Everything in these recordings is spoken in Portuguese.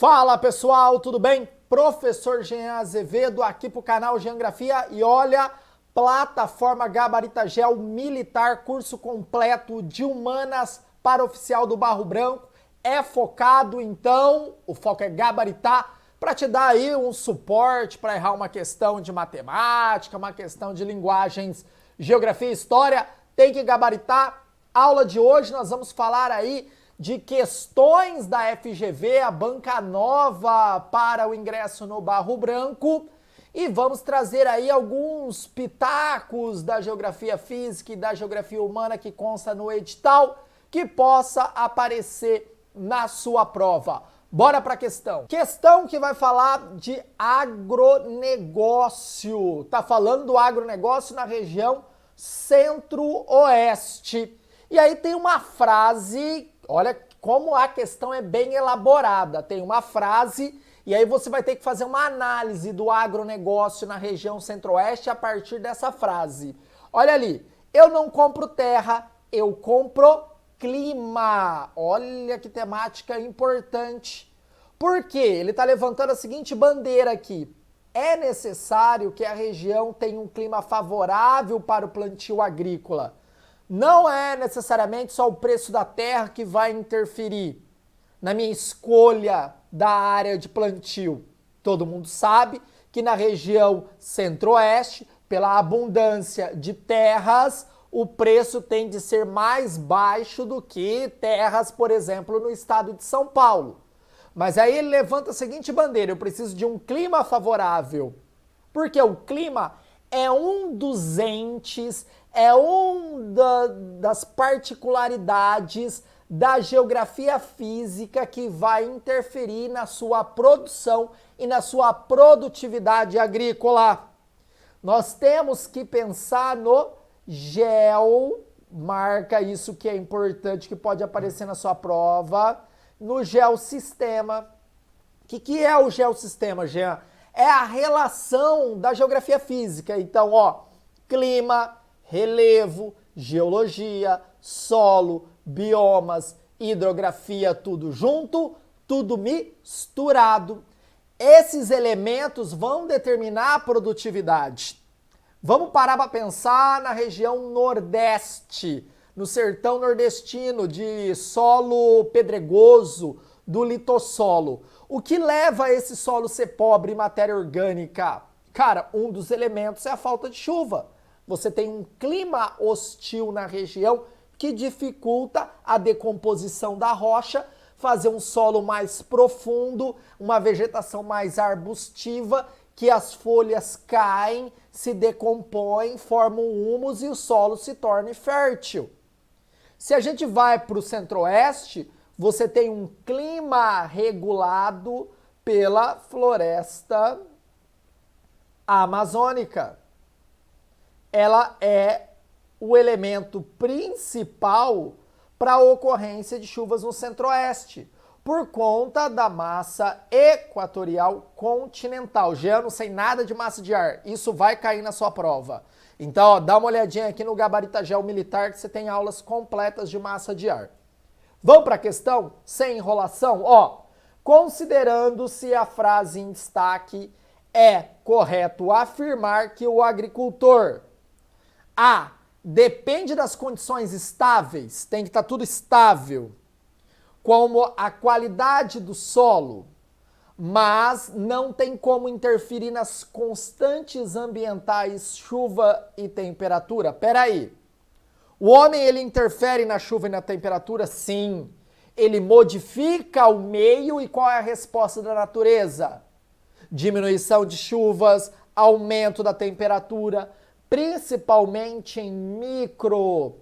Fala pessoal, tudo bem? Professor Jean Azevedo aqui para o canal Geografia e olha, plataforma Gabaritagel Militar, curso completo de humanas para oficial do Barro Branco. É focado então, o foco é gabaritar, para te dar aí um suporte para errar uma questão de matemática, uma questão de linguagens, geografia e história, tem que gabaritar. Aula de hoje nós vamos falar aí de questões da FGV, a banca nova para o ingresso no Barro Branco, e vamos trazer aí alguns pitacos da geografia física e da geografia humana que consta no edital, que possa aparecer na sua prova. Bora para a questão. Questão que vai falar de agronegócio. Tá falando do agronegócio na região centro-oeste. E aí tem uma frase, olha como a questão é bem elaborada. Tem uma frase e aí você vai ter que fazer uma análise do agronegócio na região centro-oeste a partir dessa frase. Olha ali, eu não compro terra, eu compro clima. Olha que temática importante. Por quê? Ele está levantando a seguinte bandeira aqui. É necessário que a região tenha um clima favorável para o plantio agrícola. Não é necessariamente só o preço da terra que vai interferir na minha escolha da área de plantio. Todo mundo sabe que na região centro-oeste, pela abundância de terras, o preço tem de ser mais baixo do que terras, por exemplo, no estado de São Paulo. Mas aí ele levanta a seguinte bandeira: eu preciso de um clima favorável. Porque o clima é um dos entes, é das particularidades da geografia física que vai interferir na sua produção e na sua produtividade agrícola. Nós temos que pensar no marca isso que é importante, que pode aparecer na sua prova, no geossistema. O que é o geossistema, Jean? É a relação da geografia física. Então, ó, clima, relevo, geologia, solo, biomas, hidrografia, tudo junto, tudo misturado. Esses elementos vão determinar a produtividade. Vamos parar para pensar na região nordeste, no sertão nordestino, de solo pedregoso, do litossolo. O que leva a esse solo ser pobre em matéria orgânica? Cara, um dos elementos é a falta de chuva. Você tem um clima hostil na região que dificulta a decomposição da rocha, fazer um solo mais profundo, uma vegetação mais arbustiva, que as folhas caem, se decompõem, formam humus e o solo se torna fértil. Se a gente vai para o centro-oeste, você tem um clima regulado pela floresta amazônica. Ela é o elemento principal para a ocorrência de chuvas no centro-oeste, por conta da massa equatorial continental. Já eu não sei nada de massa de ar, isso vai cair na sua prova. Então, ó, dá uma olhadinha aqui no Gabaritagel Militar que você tem aulas completas de massa de ar. Vamos para a questão? Sem enrolação? Ó, considerando-se a frase em destaque, é correto afirmar que o agricultor A. Depende das condições estáveis, tem que estar tudo estável, como a qualidade do solo, mas não tem como interferir nas constantes ambientais, chuva e temperatura. Peraí, o homem ele interfere na chuva e na temperatura? Sim. Ele modifica o meio e qual é a resposta da natureza? Diminuição de chuvas, aumento da temperatura, principalmente em microclima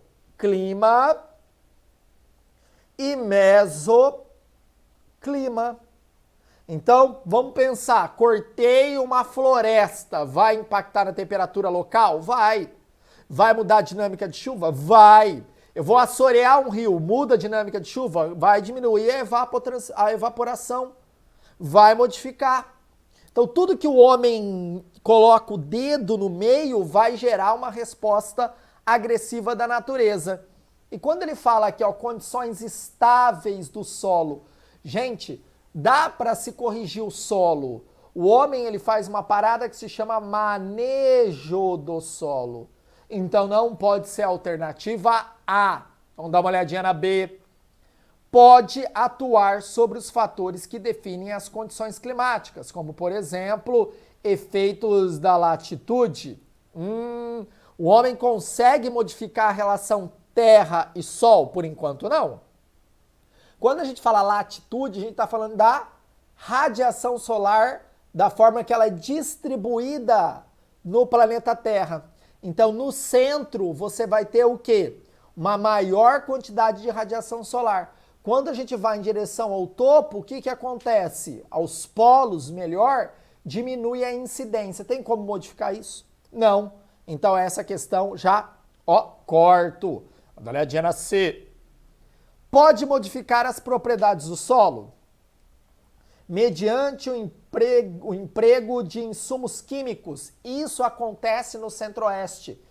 e mesoclima. Então, vamos pensar, cortei uma floresta, vai impactar na temperatura local? Vai. Vai mudar a dinâmica de chuva? Vai. Eu vou assorear um rio, muda a dinâmica de chuva? Vai diminuir a evaporação, vai modificar. Então, tudo que o homem coloca o dedo no meio vai gerar uma resposta agressiva da natureza. E quando ele fala aqui, ó, condições estáveis do solo, gente, Dá para se corrigir o solo. O homem ele faz uma parada que se chama manejo do solo. Então não pode ser a alternativa A. Vamos dar uma olhadinha na B. Pode atuar sobre os fatores que definem as condições climáticas, como, por exemplo, efeitos da latitude. O homem consegue modificar a relação Terra e Sol? Por enquanto, não. Quando a gente fala latitude, a gente está falando da radiação solar, da forma que ela é distribuída no planeta Terra. Então, no centro, você vai ter o quê? Uma maior quantidade de radiação solar. Quando a gente vai em direção ao topo, o que acontece? Aos polos, melhor, diminui a incidência. Tem como modificar isso? Não. Então, essa questão já, corto. Dá uma olhadinha na C. Pode modificar as propriedades do solo mediante o emprego de insumos químicos. Isso acontece no Centro-Oeste.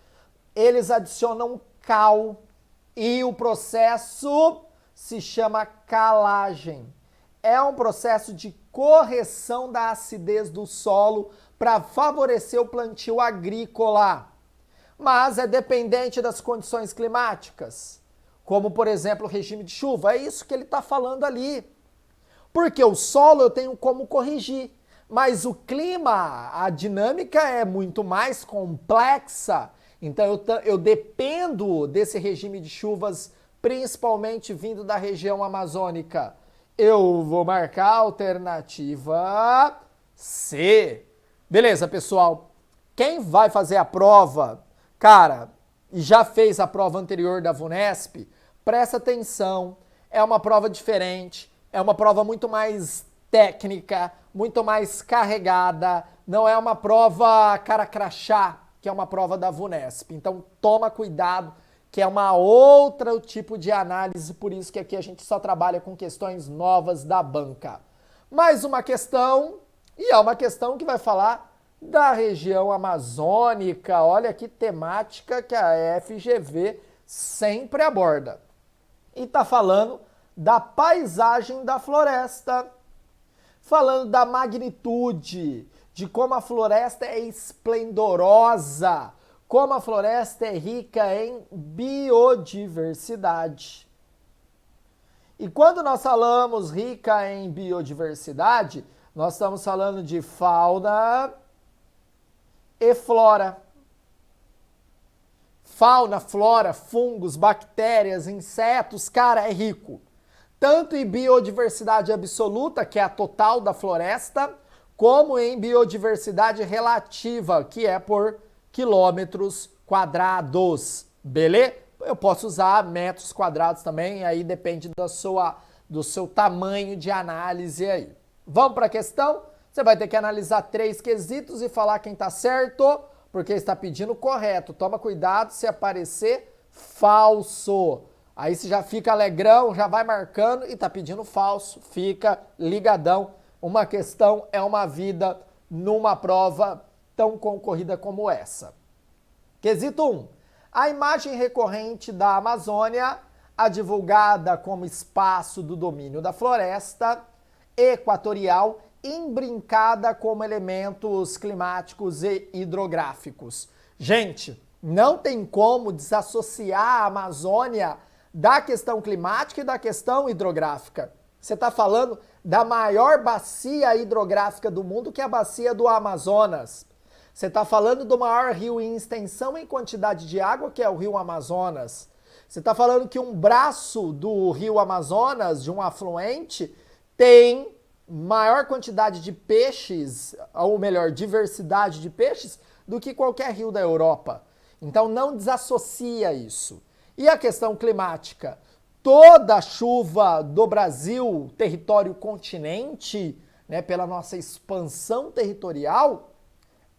Eles adicionam cal e o processo se chama calagem. É um processo de correção da acidez do solo para favorecer o plantio agrícola. Mas é dependente das condições climáticas, como, por exemplo, o regime de chuva. É isso que ele está falando ali. Porque o solo eu tenho como corrigir, mas o clima, a dinâmica é muito mais complexa. Então eu dependo desse regime de chuvas, principalmente vindo da região amazônica. Eu vou marcar a alternativa C. Beleza, pessoal? Quem vai fazer a prova, cara, e já fez a prova anterior da VUNESP, presta atenção, é uma prova diferente, é uma prova muito mais técnica, muito mais carregada, não é uma prova cara crachá, que é uma prova da VUNESP. Então toma cuidado, que é uma outro tipo de análise, por isso que aqui a gente só trabalha com questões novas da banca. Mais uma questão, e é uma questão que vai falar da região amazônica. Olha que temática que a FGV sempre aborda. E está falando da paisagem da floresta, falando da magnitude, de como a floresta é esplendorosa, como a floresta é rica em biodiversidade. E quando nós falamos rica em biodiversidade, nós estamos falando de fauna e flora. Fauna, flora, fungos, bactérias, insetos, cara, é rico. Tanto em biodiversidade absoluta, que é a total da floresta, como em biodiversidade relativa, que é por quilômetros quadrados, beleza? Eu posso usar metros quadrados também, aí depende do seu tamanho de análise aí. Vamos para a questão? Você vai ter que analisar 3 quesitos e falar quem está certo, porque está pedindo correto. Toma cuidado se aparecer falso. Aí você já fica alegrão, já vai marcando e está pedindo falso. Fica ligadão. Uma questão é uma vida numa prova tão concorrida como essa. Quesito 1. A imagem recorrente da Amazônia, a divulgada como espaço do domínio da floresta equatorial, imbrincada como elementos climáticos e hidrográficos. Gente, não tem como desassociar a Amazônia da questão climática e da questão hidrográfica. Você está falando da maior bacia hidrográfica do mundo, que é a bacia do Amazonas. Você está falando do maior rio em extensão em quantidade de água, que é o rio Amazonas. Você está falando que um braço do rio Amazonas, de um afluente, tem maior quantidade de peixes, ou melhor, diversidade de peixes, do que qualquer rio da Europa. Então não desassocia isso. E a questão climática? Toda a chuva do Brasil, território continente, né, pela nossa expansão territorial,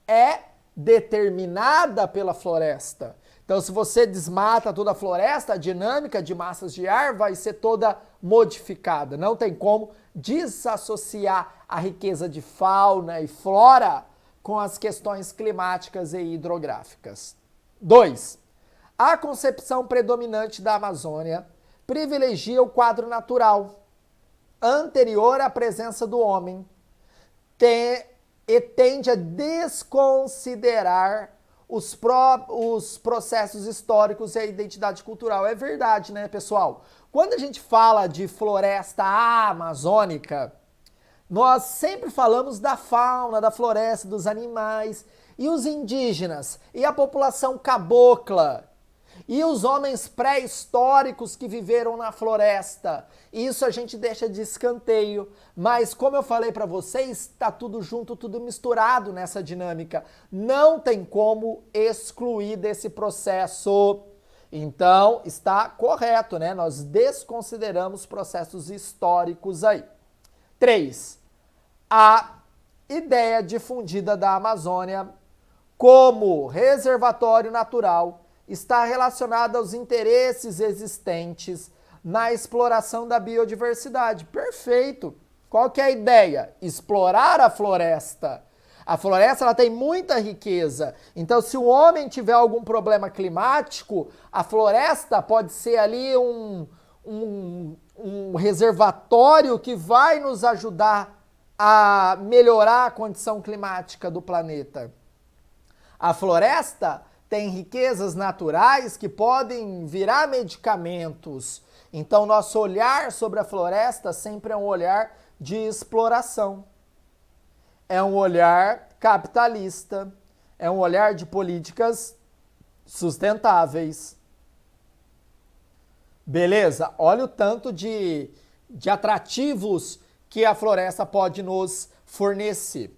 é determinada pela floresta. Então, se você desmata toda a floresta, a dinâmica de massas de ar vai ser toda modificada. Não tem como desassociar a riqueza de fauna e flora com as questões climáticas e hidrográficas. 2. A concepção predominante da Amazônia privilegia o quadro natural. anterior à presença do homem e tende a desconsiderar os processos históricos e a identidade cultural. É verdade, né, pessoal? Quando a gente fala de floresta amazônica, nós sempre falamos da fauna, da floresta, dos animais, e os indígenas, e a população cabocla, e os homens pré-históricos que viveram na floresta. Isso a gente deixa de escanteio, mas como eu falei para vocês, está tudo junto, tudo misturado nessa dinâmica. Não tem como excluir desse processo. Então, está correto, né? Nós desconsideramos processos históricos aí. 3. A ideia difundida da Amazônia como reservatório natural está relacionada aos interesses existentes na exploração da biodiversidade. Perfeito! Qual que é a ideia? Explorar a floresta. A floresta ela tem muita riqueza. Então, se o homem tiver algum problema climático, a floresta pode ser ali um reservatório que vai nos ajudar a melhorar a condição climática do planeta. A floresta tem riquezas naturais que podem virar medicamentos. Então, nosso olhar sobre a floresta sempre é um olhar de exploração. É um olhar capitalista. É um olhar de políticas sustentáveis. Beleza? Olha o tanto de atrativos que a floresta pode nos fornecer.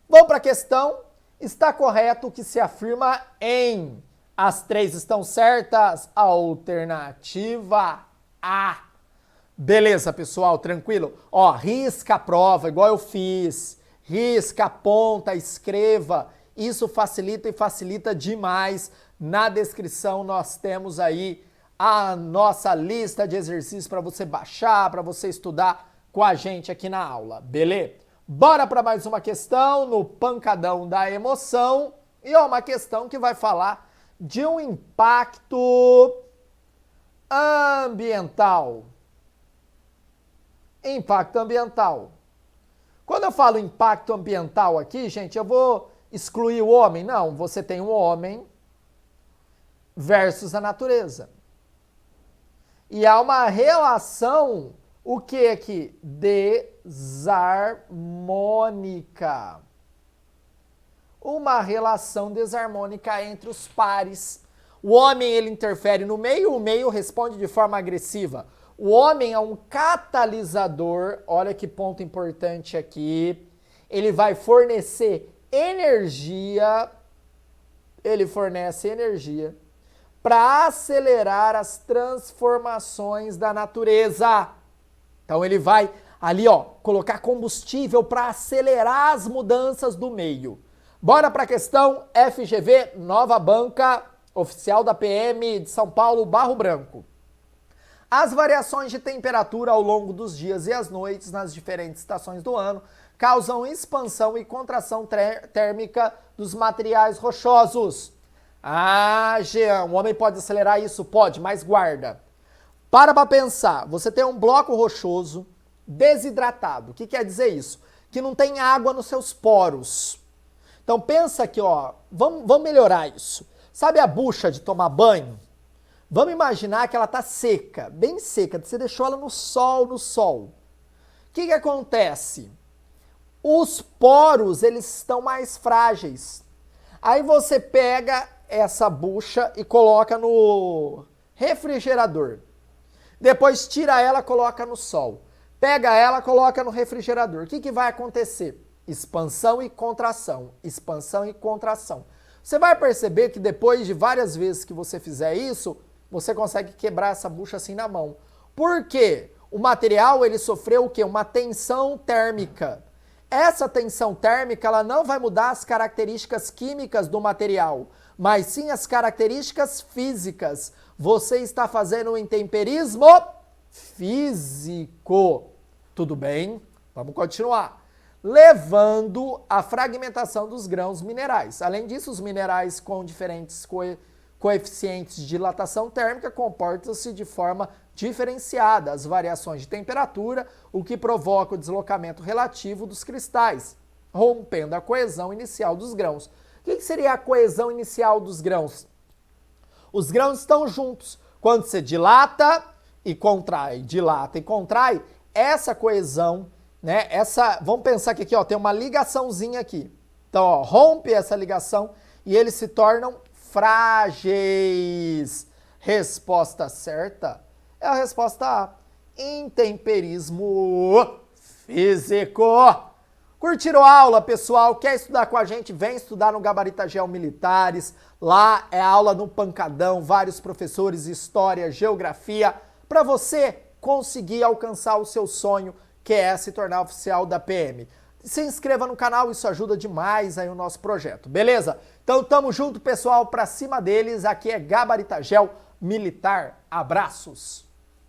Vamos para a questão. Está correto o que se afirma em? As 3 estão certas? Alternativa A. Beleza, pessoal, tranquilo? Ó, risca a prova, igual eu fiz. Risca, aponta, escreva. Isso facilita e facilita demais. Na descrição nós temos aí a nossa lista de exercícios para você baixar, para você estudar com a gente aqui na aula, beleza? Bora para mais uma questão no pancadão da emoção. E é uma questão que vai falar de um impacto ambiental. Impacto ambiental. Quando eu falo impacto ambiental aqui, gente, eu vou excluir o homem? Não, você tem um homem versus a natureza. E há uma relação, o que aqui? Desarmônica. Uma relação desarmônica entre os pares. O homem, ele interfere no meio, o meio responde de forma agressiva. O homem é um catalisador, olha que ponto importante aqui. Ele vai fornecer energia, ele fornece energia para acelerar as transformações da natureza. Então ele vai ali, ó, colocar combustível para acelerar as mudanças do meio. Bora para a questão FGV, nova banca oficial da PM de São Paulo, Barro Branco. As variações de temperatura ao longo dos dias e as noites nas diferentes estações do ano causam expansão e contração térmica dos materiais rochosos. Ah, Jean, o homem pode acelerar isso? Pode, mas guarda. Para pensar, você tem um bloco rochoso desidratado. O que quer dizer isso? Que não tem água nos seus poros. Então pensa aqui, ó, vamos melhorar isso. Sabe a bucha de tomar banho? Vamos imaginar que ela está seca, bem seca, você deixou ela no sol. O que acontece? Os poros, eles estão mais frágeis. Aí você pega essa bucha e coloca no refrigerador. Depois tira ela, coloca no sol. Pega ela, coloca no refrigerador. O que vai acontecer? Expansão e contração. Expansão e contração. Você vai perceber que depois de várias vezes que você fizer isso, você consegue quebrar essa bucha assim na mão. Por quê? O material, ele sofreu o quê? Uma tensão térmica. Essa tensão térmica, ela não vai mudar as características químicas do material, mas sim as características físicas. Você está fazendo um intemperismo físico. Tudo bem? Vamos continuar. Levando à fragmentação dos grãos minerais. Além disso, os minerais com diferentes coeficientes de dilatação térmica comportam-se de forma diferenciada as variações de temperatura, o que provoca o deslocamento relativo dos cristais, rompendo a coesão inicial dos grãos. O que seria a coesão inicial dos grãos? Os grãos estão juntos. Quando você dilata e contrai, essa coesão, né? Vamos pensar que aqui, ó, tem uma ligaçãozinha aqui. Então, ó, rompe essa ligação e eles se tornam frágeis. Resposta certa é a resposta A. Intemperismo físico. Curtiram a aula, pessoal? Quer estudar com a gente? Vem estudar no Gabarita Geo Militares. Lá é aula no pancadão, vários professores, história, geografia, para você conseguir alcançar o seu sonho, que é se tornar oficial da PM. Se inscreva no canal, isso ajuda demais aí o nosso projeto, beleza? Então tamo junto, pessoal, pra cima deles. Aqui é Gabarita Geo Militar. Abraços!